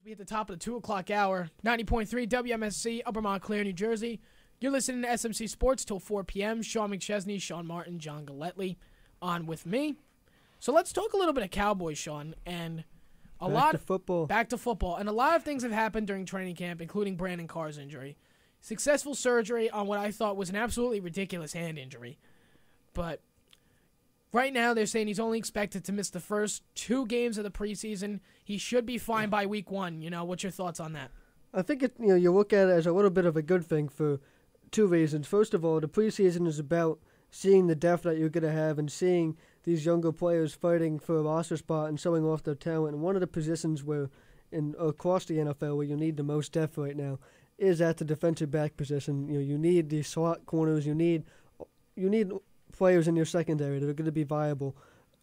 Be at the top of the 2 o'clock hour, 90.3 WMSC, Upper Montclair, New Jersey. You're listening to SMC Sports till 4 p.m. Sean McChesney, Sean Martin, John Galletly on with me. So let's talk a little bit of Cowboys, Sean, and Back to football. And a lot of things have happened during training camp, including Brandon Carr's injury. Successful surgery on what I thought was an absolutely ridiculous hand injury. But right now they're saying he's only expected to miss the first 2 games of the preseason. He should be fine by week 1. What's your thoughts on that? I think you look at it as a little bit of a good thing for 2 reasons. First of all, the preseason is about seeing the depth that you're going to have and seeing these younger players fighting for a roster spot and showing off their talent. And one of the positions where, across the NFL, where you need the most depth right now is at the defensive back position. You need these slot corners. You need players in your secondary that are going to be viable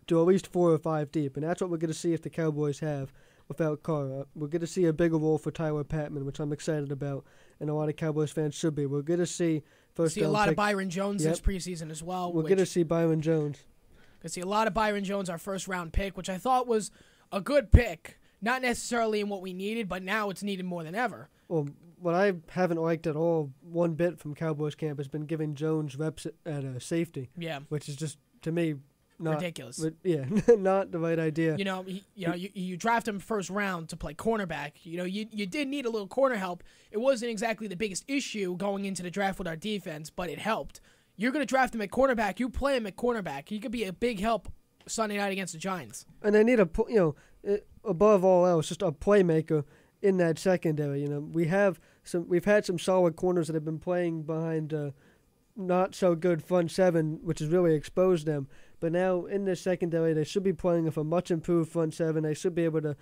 to at least 4 or 5 deep. And that's what we're going to see if the Cowboys have without Carr. We're going to see a bigger role for Tyler Patman, which I'm excited about, and a lot of Cowboys fans should be. We're going to see a lot of Byron Jones this preseason as well. We're going to see Byron Jones. Going to see a lot of Byron Jones, our first-round pick, which I thought was a good pick. Not necessarily in what we needed, but now it's needed more than ever. Well, what I haven't liked at all, one bit from Cowboys camp, has been giving Jones reps at a safety. Yeah. Which is just, to me, not ridiculous. Not the right idea. You draft him first round to play cornerback. You did need a little corner help. It wasn't exactly the biggest issue going into the draft with our defense, but it helped. You're going to draft him at cornerback. You play him at cornerback. He could be a big help Sunday night against the Giants. And they need above all else, just a playmaker in that secondary. We've had some solid corners that have been playing behind not so good front seven, which has really exposed them. But now in this secondary, they should be playing with a much improved front seven. They should be able to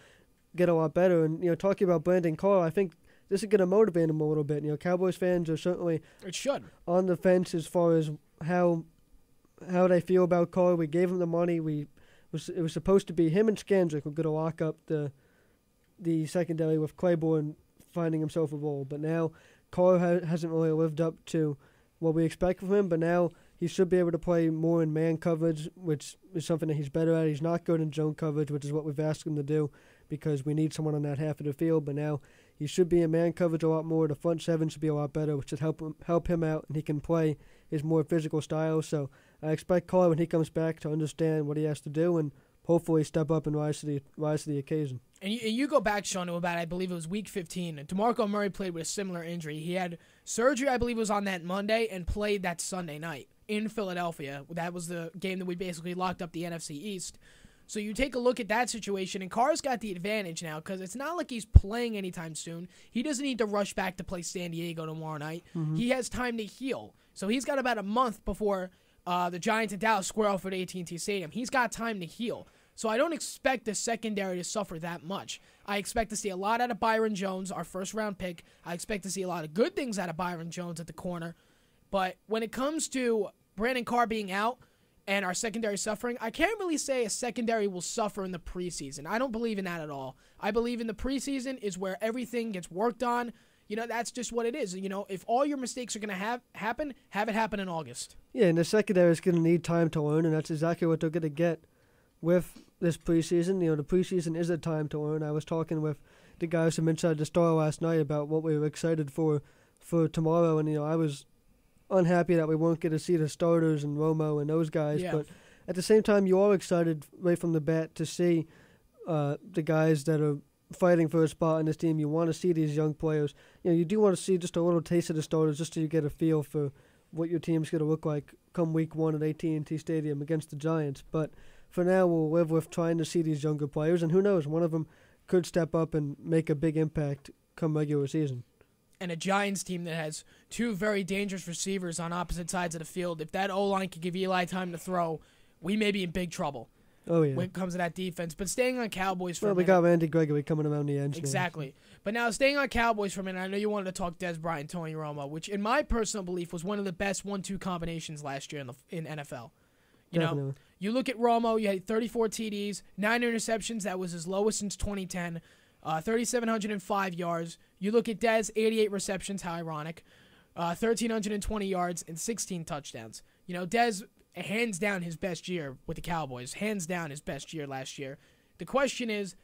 get a lot better. And talking about Brandon Carr, I think this is going to motivate him a little bit. Cowboys fans are certainly on the fence as far as how they feel about Carr. We gave him the money. It was supposed to be him and Skandrick were going to lock up the secondary with Claiborne finding himself a role. But now Carr hasn't really lived up to what we expect from him. But now he should be able to play more in man coverage, which is something that he's better at. He's not good in zone coverage, which is what we've asked him to do because we need someone on that half of the field. But now he should be in man coverage a lot more. The front seven should be a lot better, which should help him out, and he can play his more physical style. So I expect Carr, when he comes back, to understand what he has to do and hopefully step up and rise to the occasion. And you go back, Sean, to about, I believe it was week 15. And DeMarco Murray played with a similar injury. He had surgery, I believe it was on that Monday, and played that Sunday night in Philadelphia. That was the game that we basically locked up the NFC East. So you take a look at that situation, and Carr's got the advantage now because it's not like he's playing anytime soon. He doesn't need to rush back to play San Diego tomorrow night. Mm-hmm. He has time to heal. So he's got about a month before the Giants and Dallas square off at AT&T Stadium. He's got time to heal. So I don't expect the secondary to suffer that much. I expect to see a lot out of Byron Jones, our first-round pick. I expect to see a lot of good things out of Byron Jones at the corner. But when it comes to Brandon Carr being out, and our secondary suffering, I can't really say a secondary will suffer in the preseason. I don't believe in that at all. I believe in the preseason is where everything gets worked on. That's just what it is. If all your mistakes are going to have it happen in August. Yeah, and the secondary is going to need time to learn, and that's exactly what they're going to get with this preseason. The preseason is a time to learn. I was talking with the guys from Inside the Star last night about what we were excited for tomorrow, and I was unhappy that we weren't going to see the starters and Romo and those guys. Yeah. But at the same time, you are excited right from the bat to see the guys that are fighting for a spot in this team. You want to see these young players. You do want to see just a little taste of the starters just so you get a feel for what your team's going to look like come week 1 at AT&T Stadium against the Giants. But for now, we'll live with trying to see these younger players. And who knows, one of them could step up and make a big impact come regular season. And a Giants team that has 2 very dangerous receivers on opposite sides of the field. If that O-line could give Eli time to throw, we may be in big trouble. Oh, yeah. When it comes to that defense. But staying on Cowboys for a minute. We got Randy Gregory coming around the end. Exactly. But now staying on Cowboys for a minute, I know you wanted to talk Dez Bryant, Tony Romo, which in my personal belief was one of the best 1-2 combinations last year in NFL. You look at Romo, you had 34 TDs, 9 interceptions. That was his lowest since 2010. 3,705 yards. You look at Dez, 88 receptions, how ironic. 1,320 yards and 16 touchdowns. Dez, hands down his best year with the Cowboys. Hands down his best year last year. The question is,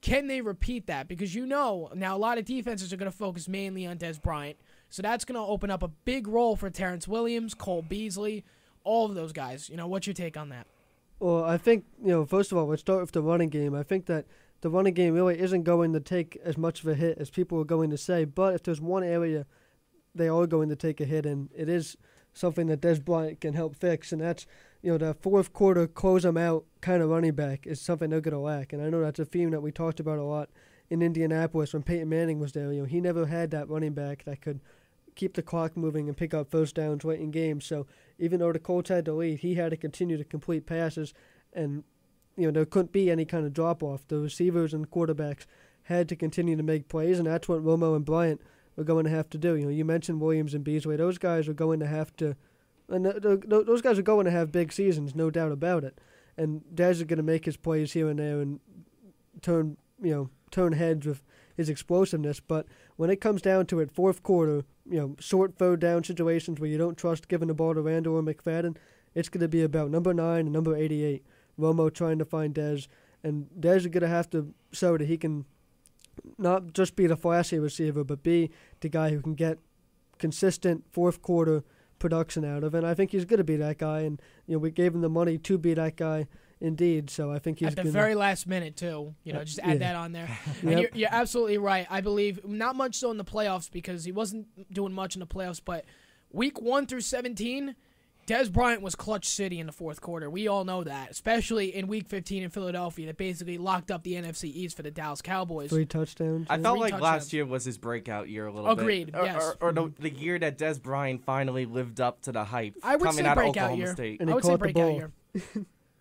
Can they repeat that? Because now a lot of defenses are going to focus mainly on Dez Bryant. So that's going to open up a big role for Terrance Williams, Cole Beasley, all of those guys. What's your take on that? Well, I think, first of all, let's start with the running game. I think that the running game really isn't going to take as much of a hit as people are going to say. But if there's one area they are going to take a hit in, it is something that Dez Bryant can help fix. And that's, the fourth quarter close them out kind of running back is something they're going to lack. And I know that's a theme that we talked about a lot in Indianapolis when Peyton Manning was there. He never had that running back that could keep the clock moving and pick up first downs late in games. So even though the Colts had the lead, he had to continue to complete passes, and there couldn't be any kind of drop-off. The receivers and quarterbacks had to continue to make plays, and that's what Romo and Bryant are going to have to do. You mentioned Williams and Beasley. Those guys are going to have to, and those guys are going to have big seasons, no doubt about it. And Dez is going to make his plays here and there and turn heads with his explosiveness. But when it comes down to it, fourth quarter, short third down situations where you don't trust giving the ball to Randall or McFadden, it's going to be about number 9 and number 88, Romo trying to find Dez. And Dez is going to have to show that he can not just be the flashy receiver, but be the guy who can get consistent fourth quarter production out of. And I think he's going to be that guy. And, we gave him the money to be that guy indeed. So I think he's at the very last minute, too. Just add that on there. And you're absolutely right. I believe not much so in the playoffs because he wasn't doing much in the playoffs. But week 1 through 17, Dez Bryant was clutch city in the fourth quarter. We all know that, especially in Week 15 in Philadelphia that basically locked up the NFC East for the Dallas Cowboys. 3 touchdowns. I felt like last year was his breakout year a little Agreed, bit. yes. Or the year that Dez Bryant finally lived up to the hype I would coming say out of breakout Oklahoma year. State. And I would say breakout year.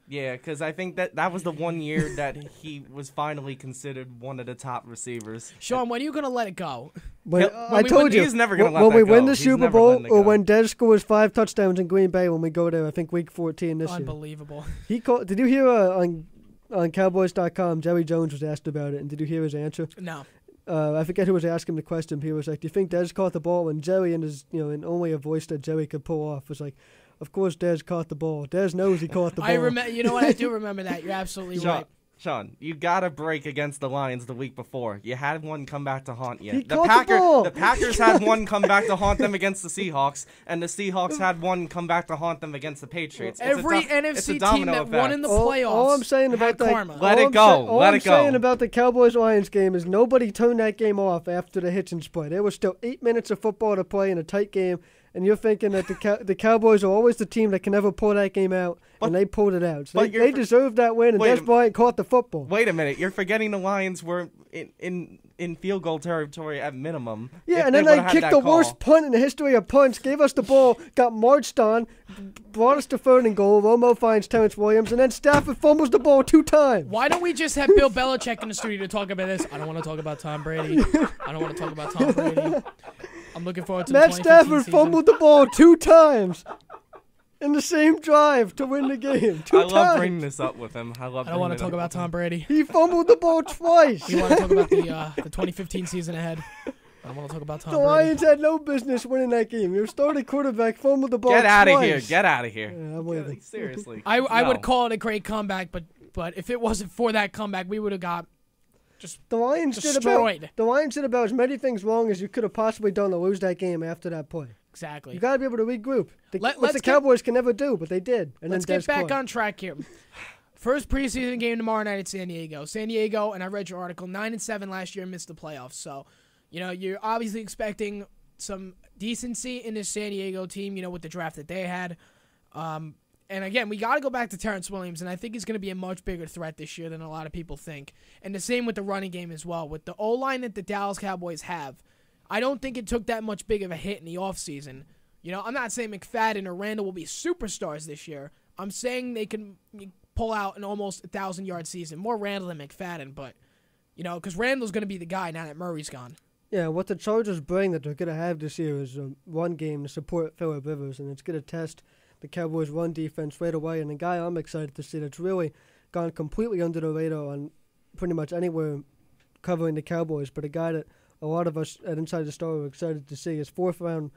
Yeah, because I think that was the one year that he was finally considered one of the top receivers. Sean, when are you going to let it go? I told you, he's never going to let when that we go. win the He's Super never Bowl letting it or go. when Dez scores 5 touchdowns in Green Bay when we go there, I think Week 14 this year. Unbelievable. Did you hear on Cowboys.com, Jerry Jones was asked about it, and did you hear his answer? No. I forget who was asking the question. He was like, "Do you think Dez caught the ball?" And Jerry, in his in only a voice that Jerry could pull off, was like, "Of course, Dez caught the ball. Dez knows he caught the ball." I remember. You know what? I do remember that. You're absolutely right. Sean, you got a break against the Lions the week before. You had one come back to haunt you. He caught the ball. The Packers had one come back to haunt them against the Seahawks, and the Seahawks had one come back to haunt them against the Patriots. Every NFC team that won in the playoffs all I'm saying about that, karma. Let it go. All I'm saying about the Cowboys-Lions game is nobody turned that game off after the Hitchens play. There was still 8 minutes of football to play in a tight game, and you're thinking that the Cowboys are always the team that can never pull that game out, and they pulled it out. So they deserved that win, and Dez Bryant caught the football. Wait a minute. You're forgetting the Lions were in field goal territory at minimum. Yeah, and then they kicked the worst punt in the history of punts, gave us the ball, got marched on, brought us to 3rd and goal. Romo finds Terrance Williams, and then Stafford fumbles the ball 2 times. Why don't we just have Bill Belichick in the studio to talk about this? I don't want to talk about Tom Brady. I don't want to talk about Tom Brady. I'm looking forward to the 2015 Stafford season. fumbled the ball 2 times in the same drive to win the game. I love bringing this up with him. I don't want to talk about Tom Brady. He fumbled the ball twice. We want to talk about the 2015 season ahead. I don't want to talk about Tom The Brady. Lions had no business winning that game. Your starting quarterback fumbled the ball Get out of twice. here. Get out of here. Yeah, I'm leaving. Seriously. I would call it a great comeback, but if it wasn't for that comeback, we would have got the Lions destroyed. The Lions did about as many things wrong as you could have possibly done to lose that game after that play. Exactly. You got to be able to regroup. What the Cowboys can never do, but they did. And let's get back on track here. First preseason game tomorrow night at San Diego. San Diego, and I read your article, 9-7 last year, missed the playoffs. So, you're obviously expecting some decency in this San Diego team, with the draft that they had. And again, we got to go back to Terrance Williams, and I think he's going to be a much bigger threat this year than a lot of people think. And the same with the running game as well. With the O-line that the Dallas Cowboys have, I don't think it took that much big of a hit in the offseason. I'm not saying McFadden or Randall will be superstars this year. I'm saying they can pull out an almost 1,000-yard season. More Randall than McFadden, but, because Randall's going to be the guy now that Murray's gone. Yeah, what the Chargers bring that they're going to have this year is one game to support Phillip Rivers, and it's going to test the Cowboys' run defense right away. And the guy I'm excited to see that's really gone completely under the radar on pretty much anywhere covering the Cowboys, but a guy that a lot of us at Inside the Star are excited to see is 4th-round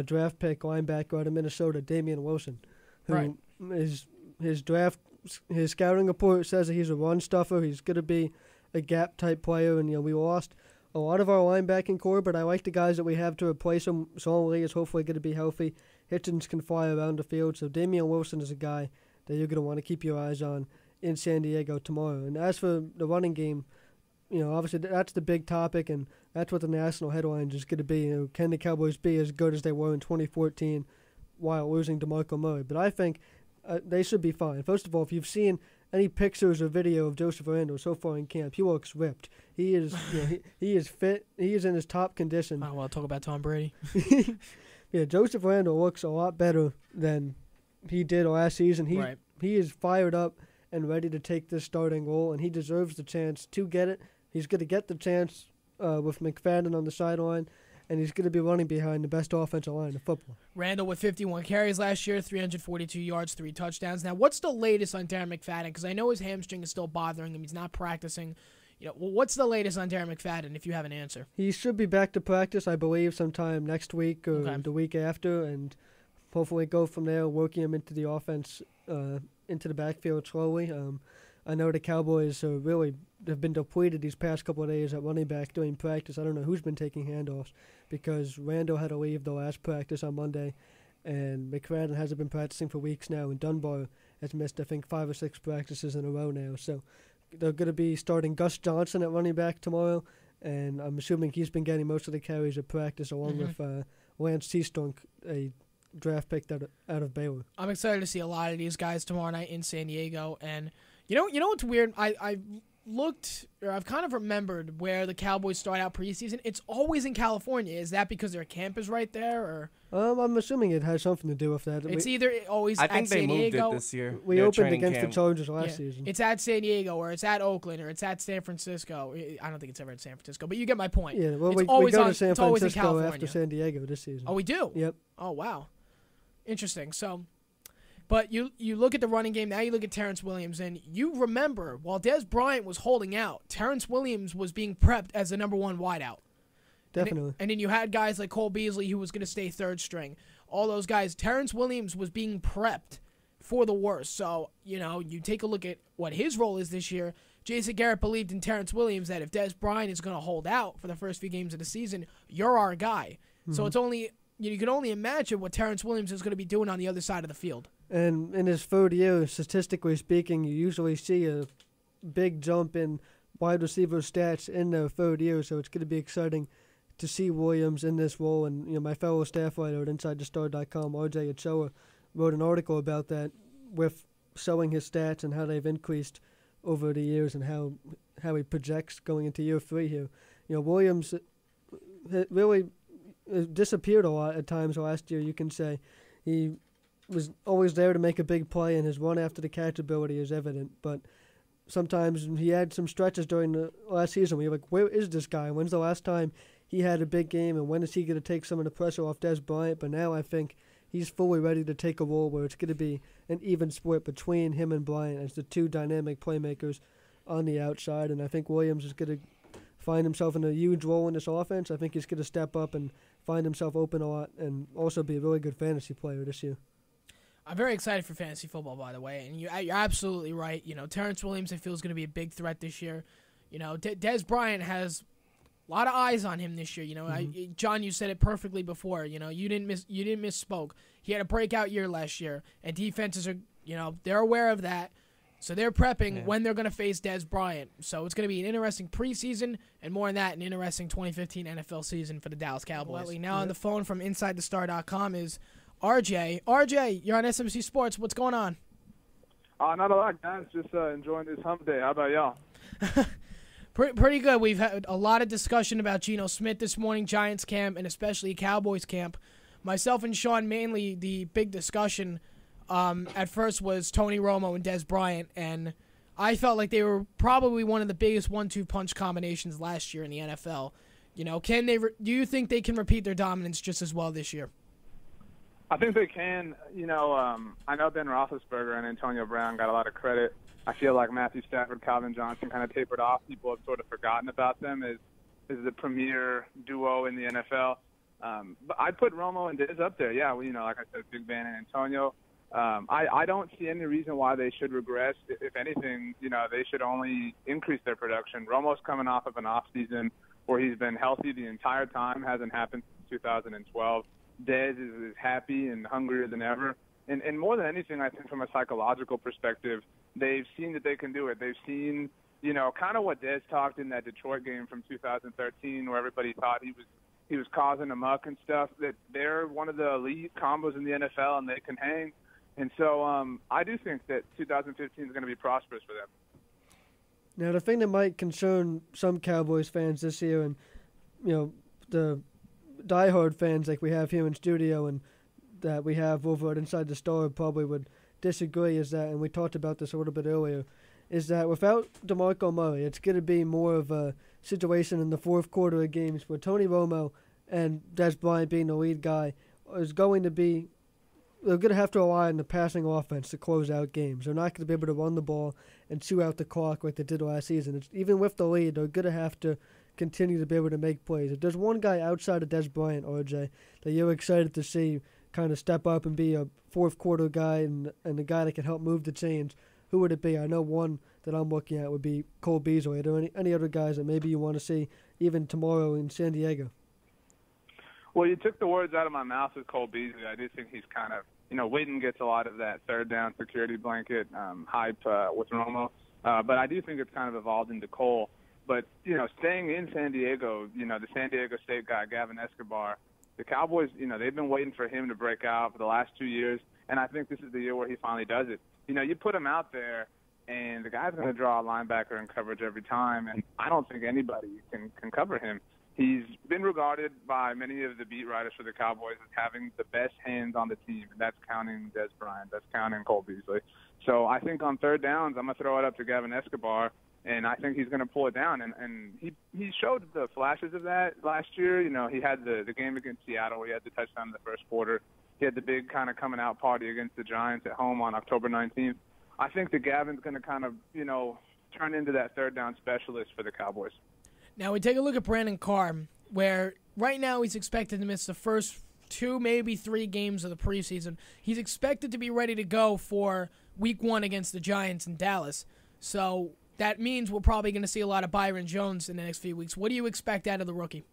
draft pick linebacker out of Minnesota, Damian Wilson, who his scouting report says that he's a run stuffer. He's going to be a gap-type player, and, we lost a lot of our linebacking core, but I like the guys that we have to replace him. Saul Lee is hopefully going to be healthy. Hitchens can fly around the field, so Damian Wilson is a guy that you're going to want to keep your eyes on in San Diego tomorrow. And as for the running game, obviously that's the big topic, and that's what the national headlines is going to be. Can the Cowboys be as good as they were in 2014 while losing DeMarco Murray? But I think they should be fine. First of all, if you've seen any pictures or video of Joseph Randle so far in camp, he looks ripped. He is he is fit. He is in his top condition. I want to talk about Tom Brady. Yeah, Joseph Randle looks a lot better than he did last season. He is fired up and ready to take this starting role, and he deserves the chance to get it. He's going to get the chance with McFadden on the sideline, and he's going to be running behind the best offensive line in football. Randall with 51 carries last year, 342 yards, 3 touchdowns. Now, what's the latest on Darren McFadden? Because I know his hamstring is still bothering him. He's not practicing. What's the latest on Darren McFadden, if you have an answer? He should be back to practice, I believe, sometime next week or the week after, and hopefully go from there, working him into the offense, into the backfield slowly. I know the Cowboys really have been depleted these past couple of days at running back during practice. I don't know who's been taking handoffs because Randall had to leave the last practice on Monday, and McFadden hasn't been practicing for weeks now, and Dunbar has missed, I think, 5 or 6 practices in a row now. So they're going to be starting Gus Johnson at running back tomorrow, and I'm assuming he's been getting most of the carries at practice along with Lance Seastunk, a draft pick out of Baylor. I'm excited to see a lot of these guys tomorrow night in San Diego, and you know what's weird? I've kind of remembered where the Cowboys start out preseason. It's always in California. Is that because their camp is right there, or? I'm assuming it has something to do with that. It's either always I at think San they moved Diego. it this year. We their opened against camp. the Chargers last season. It's at San Diego, or it's at Oakland, or it's at San Francisco. I don't think it's ever at San Francisco, but you get my point. Yeah, well, we go to San Francisco after San Diego this season. Oh, we do? Yep. Oh, wow. Interesting. So, but you look at the running game, now you look at Terrance Williams, and you remember, while Dez Bryant was holding out, Terrance Williams was being prepped as the number 1 wideout. Definitely. And then you had guys like Cole Beasley, who was going to stay third string. All those guys. Terrance Williams was being prepped for the worst. So, you take a look at what his role is this year. Jason Garrett believed in Terrance Williams that if Dez Bryant is going to hold out for the first few games of the season, you're our guy. Mm-hmm. So it's only you can only imagine what Terrance Williams is going to be doing on the other side of the field. And in his third year, statistically speaking, you usually see a big jump in wide receiver stats in their third year, so it's going to be exciting to see Williams in this role. And my fellow staff writer at InsideTheStar.com, RJ Ochoa, wrote an article about that with showing his stats and how they've increased over the years and how he projects going into year 3 here. Williams really disappeared a lot at times last year, you can say. He was always there to make a big play, and his run after the catch ability is evident, but sometimes he had some stretches during the last season where you're like, where is this guy? When's the last time he had a big game, and when is he going to take some of the pressure off Dez Bryant? But now I think he's fully ready to take a role where it's going to be an even split between him and Bryant as the 2 dynamic playmakers on the outside, and I think Williams is going to find himself in a huge role in this offense. I think he's going to step up and find himself open a lot and also be a really good fantasy player this year. I'm very excited for fantasy football, by the way, and you're absolutely right. Terrance Williams, I feel, is going to be a big threat this year. Dez Bryant has a lot of eyes on him this year. John, you said it perfectly before. You didn't misspoke. He had a breakout year last year, and defenses are, they're aware of that. So they're prepping when they're going to face Dez Bryant. So it's going to be an interesting preseason, and more than that, an interesting 2015 NFL season for the Dallas Cowboys. Now on the phone from InsideTheStar.com is RJ. RJ, you're on SMC Sports. What's going on? Not a lot, guys. Just enjoying this hump day. How about y'all? Pretty good. We've had a lot of discussion about Geno Smith this morning, Giants camp, and especially Cowboys camp. Myself and Sean, mainly the big discussion at first was Tony Romo and Dez Bryant, and I felt like they were probably one of the biggest 1-2 punch combinations last year in the NFL. Do you think they can repeat their dominance just as well this year? I think they can. I know Ben Roethlisberger and Antonio Brown got a lot of credit. I feel like Matthew Stafford, Calvin Johnson kind of tapered off. People have sort of forgotten about them as the premier duo in the NFL. But I'd put Romo and Dez up there. Yeah, like I said, Big Ben and Antonio. I don't see any reason why they should regress. If anything, they should only increase their production. Romo's coming off of an off season where he's been healthy the entire time. Hasn't happened since 2012. Dez is happy and hungrier than ever. And more than anything, I think from a psychological perspective, they've seen that they can do it. They've seen, kind of what Dez talked in that Detroit game from 2013 where everybody thought he was causing a muck and stuff, that they're one of the elite combos in the NFL and they can hang. And so I do think that 2015 is going to be prosperous for them. Now, the thing that might concern some Cowboys fans this year, and the diehard fans like we have here in studio and that we have over at Inside the Star probably would disagree, is that, and we talked about this a little bit earlier, is that without DeMarco Murray, it's going to be more of a situation in the fourth quarter of games where Tony Romo and Dez Bryant being the lead guy is going to be. They're going to have to rely on the passing offense to close out games. They're not going to be able to run the ball and chew out the clock like they did last season. Even with the lead, they're going to have to continue to be able to make plays. If there's one guy outside of Dez Bryant, RJ, that you're excited to see kind of step up and be a fourth quarter guy and a guy that can help move the chains, who would it be? I know one that I'm looking at would be Cole Beasley. Are there any other guys that maybe you want to see even tomorrow in San Diego? Well, you took the words out of my mouth with Cole Beasley. I do think he's kind of, Witten gets a lot of that third down security blanket hype with Romo. But I do think it's kind of evolved into Cole. But, staying in San Diego, the San Diego State guy, Gavin Escobar, the Cowboys, they've been waiting for him to break out for the last 2 years. And I think this is the year where he finally does it. You put him out there, and the guy's going to draw a linebacker in coverage every time. And I don't think anybody can cover him. He's been regarded by many of the beat writers for the Cowboys as having the best hands on the team, and that's counting Dez Bryant, that's counting Cole Beasley. So I think on third downs, I'm going to throw it up to Gavin Escobar, and I think he's going to pull it down. And he showed the flashes of that last year. He had the game against Seattle where he had the touchdown in the first quarter. He had the big kind of coming out party against the Giants at home on October 19th. I think that Gavin's going to kind of, turn into that third down specialist for the Cowboys. Now we take a look at Brandon Carr, where right now he's expected to miss the first 2, maybe 3 games of the preseason. He's expected to be ready to go for Week 1 against the Giants in Dallas. So that means we're probably going to see a lot of Byron Jones in the next few weeks. What do you expect out of the rookie?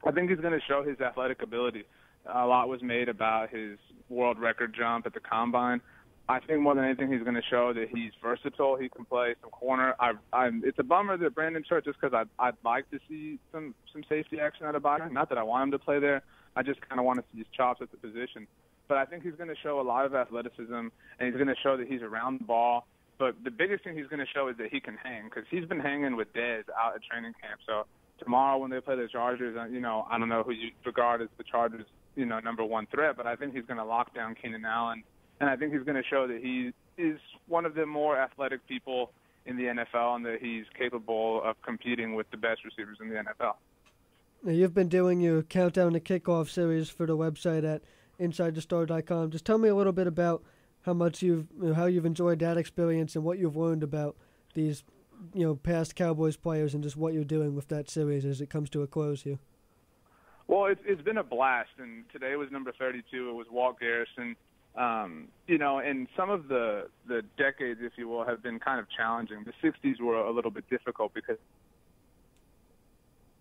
I think he's going to show his athletic ability. A lot was made about his world record jump at the Combine. I think more than anything, he's going to show that he's versatile. He can play some corner. It's a bummer that Brandon Church, just because I'd like to see some safety action out of Byron. Not that I want him to play there. I just kind of want to see his chops at the position. But I think he's going to show a lot of athleticism, and he's going to show that he's around the ball. But the biggest thing he's going to show is that he can hang, because he's been hanging with Dez out at training camp. So tomorrow when they play the Chargers, I don't know who you regard as the Chargers, number one threat, but I think he's going to lock down Keenan Allen. And I think he's going to show that he is one of the more athletic people in the NFL and that he's capable of competing with the best receivers in the NFL. Now, you've been doing your Countdown to Kickoff series for the website at InsideTheStar.com. Just tell me a little bit about how you've enjoyed that experience and what you've learned about these past Cowboys players and just what you're doing with that series as it comes to a close here. Well, it's been a blast, and today was number 32. It was Walt Garrison. And some of the decades, if you will, have been kind of challenging. The 60s were a little bit difficult because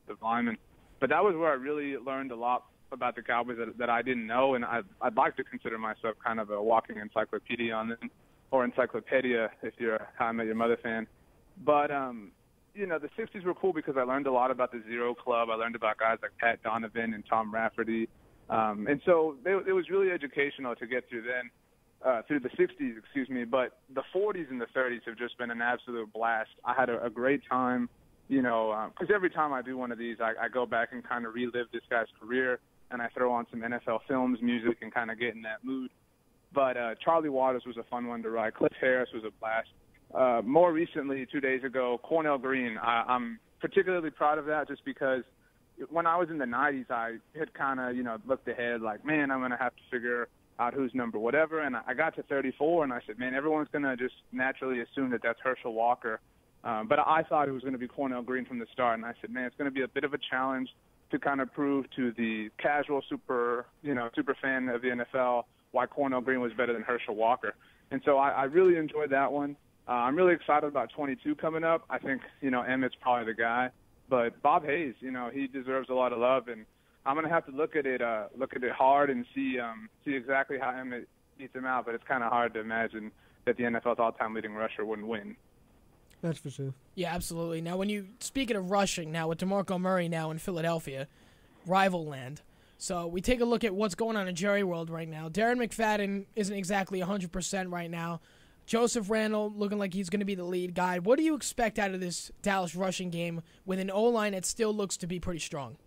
of the linemen. But that was where I really learned a lot about the Cowboys that I didn't know, and I'd like to consider myself kind of a walking encyclopedia on them, or encyclopedia if you're a How I Met Your Mother fan. But, the 60s were cool because I learned a lot about the Zero Club. I learned about guys like Pat Donovan and Tom Rafferty. And so it was really educational to get through through the 60s, but the 40s and the 30s have just been an absolute blast. I had a great time, because every time I do one of these, I go back and kind of relive this guy's career, and I throw on some NFL films, music, and kind of get in that mood. But Charlie Waters was a fun one to write. Cliff Harris was a blast. More recently, 2 days ago, Cornell Green. I'm particularly proud of that just because when I was in the 90s, I had kind of, looked ahead like, man, I'm going to have to figure out who's number whatever. And I got to 34, and I said, man, everyone's going to just naturally assume that that's Herschel Walker. But I thought it was going to be Cornell Green from the start. And I said, man, it's going to be a bit of a challenge to kind of prove to the casual super fan of the NFL why Cornell Green was better than Herschel Walker. And so I really enjoyed that one. I'm really excited about 22 coming up. I think, Emmett's probably the guy. But Bob Hayes, he deserves a lot of love. And I'm going to have to look at it hard and see exactly how Emmett beats him out. But it's kind of hard to imagine that the NFL's all-time leading rusher wouldn't win. That's for sure. Yeah, absolutely. Now, speaking of rushing now with DeMarco Murray now in Philadelphia, rival land. So we take a look at what's going on in Jerry World right now. Darren McFadden isn't exactly 100% right now. Joseph Randle looking like he's going to be the lead guy. What do you expect out of this Dallas rushing game with an O-line that still looks to be pretty strong?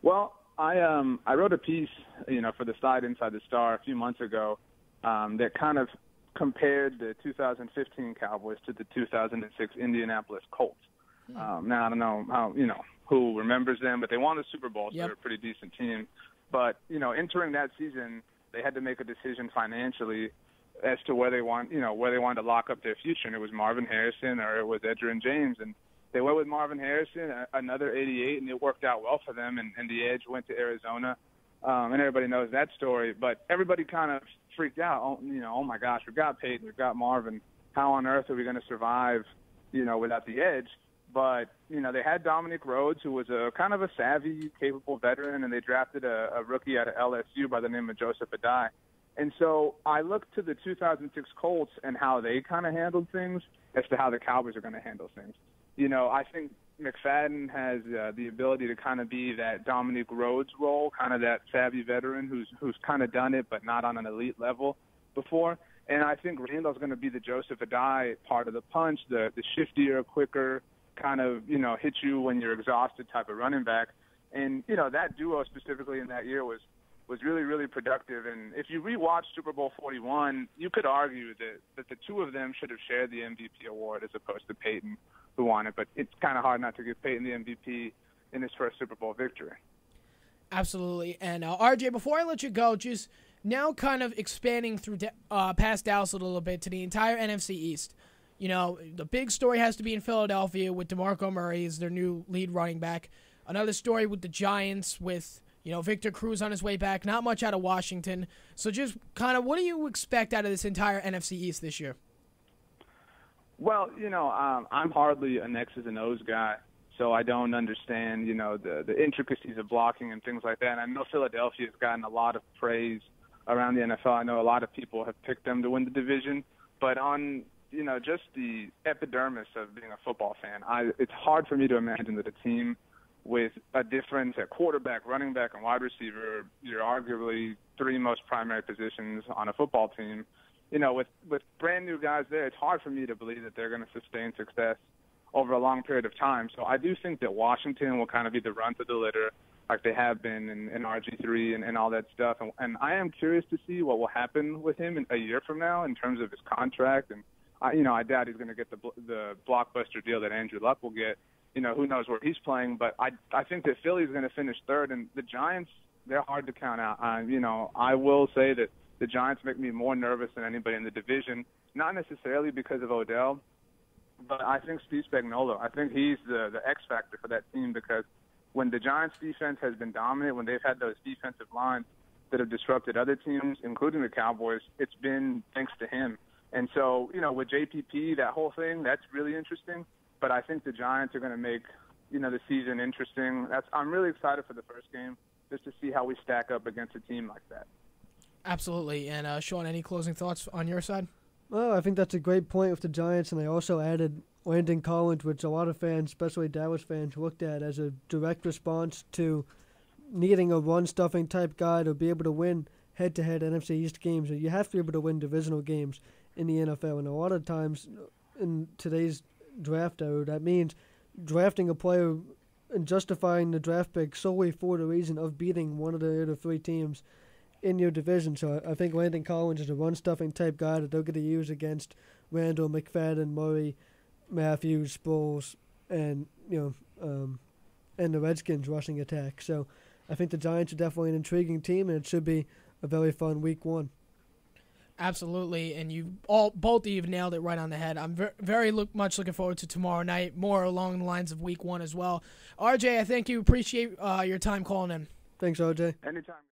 Well, I wrote a piece, for the site Inside the Star a few months ago that kind of compared the 2015 Cowboys to the 2006 Indianapolis Colts. Now, I don't know how, who remembers them, but they won the Super Bowl, so they're a pretty decent team. But, entering that season, they had to make a decision financially as to where they wanted to lock up their future. And it was Marvin Harrison or it was Edgerrin James. And they went with Marvin Harrison, another 88, and it worked out well for them. And the edge went to Arizona. And everybody knows that story. But everybody kind of freaked out. Oh my gosh, we've got Peyton, we've got Marvin. How on earth are we going to survive, without the edge? But, they had Dominic Rhodes, who was a kind of a savvy, capable veteran, and they drafted a rookie out of LSU by the name of Joseph Adai. And so I looked to the 2006 Colts and how they kind of handled things as to how the Cowboys are going to handle things. I think McFadden has the ability to kind of be that Dominic Rhodes role, kind of that savvy veteran who's kind of done it but not on an elite level before. And I think Randall's going to be the Joseph Adai part of the punch, the shiftier, quicker, kind of, hit you when you're exhausted type of running back. And, that duo specifically in that year was really, really productive. And if you rewatch Super Bowl 41, you could argue that the two of them should have shared the MVP award as opposed to Peyton, who won it. But it's kind of hard not to give Peyton the MVP in his first Super Bowl victory. Absolutely. And, RJ, before I let you go, just now kind of expanding through past Dallas a little bit to the entire NFC East. The big story has to be in Philadelphia with DeMarco Murray as their new lead running back. Another story with the Giants with Victor Cruz on his way back. Not much out of Washington. So just kind of what do you expect out of this entire NFC East this year? Well, I'm hardly an X's and O's guy, so I don't understand, the intricacies of blocking and things like that. And I know Philadelphia has gotten a lot of praise around the NFL. I know a lot of people have picked them to win the division. But on, just the epidermis of being a football fan, it's hard for me to imagine that a team with a difference at quarterback, running back, and wide receiver, you're arguably three most primary positions on a football team. With brand new guys there, it's hard for me to believe that they're going to sustain success over a long period of time. So I do think that Washington will kind of be the runt of the litter like they have been in RG3 and all that stuff. And I am curious to see what will happen with him in a year from now in terms of his contract. And, I doubt he's going to get the blockbuster deal that Andrew Luck will get. Who knows where he's playing, but I think that Philly's going to finish third, and the Giants, they're hard to count out. I will say that the Giants make me more nervous than anybody in the division, not necessarily because of Odell, but I think Steve Spagnuolo, I think he's the X factor for that team, because when the Giants' defense has been dominant, when they've had those defensive lines that have disrupted other teams, including the Cowboys, it's been thanks to him. And so, with JPP, that whole thing, that's really interesting. But I think the Giants are going to make, the season interesting. I'm really excited for the first game just to see how we stack up against a team like that. Absolutely. And, Sean, any closing thoughts on your side? Well, I think that's a great point with the Giants, and they also added Landon Collins, which a lot of fans, especially Dallas fans, looked at as a direct response to needing a run-stuffing type guy to be able to win head-to-head NFC East games. You have to be able to win divisional games in the NFL, and a lot of times in today's draft era, that means drafting a player and justifying the draft pick solely for the reason of beating one of the other three teams in your division. So I think Landon Collins is a run-stuffing type guy that they're going to use against Randall, McFadden, Murray, Matthews, Sproles, and and the Redskins rushing attack. So I think the Giants are definitely an intriguing team, and it should be a very fun week one. Absolutely, and both of you nailed it right on the head. I'm very much looking forward to tomorrow night, more along the lines of week one as well. RJ, I thank you. Appreciate your time calling in. Thanks, RJ. Anytime.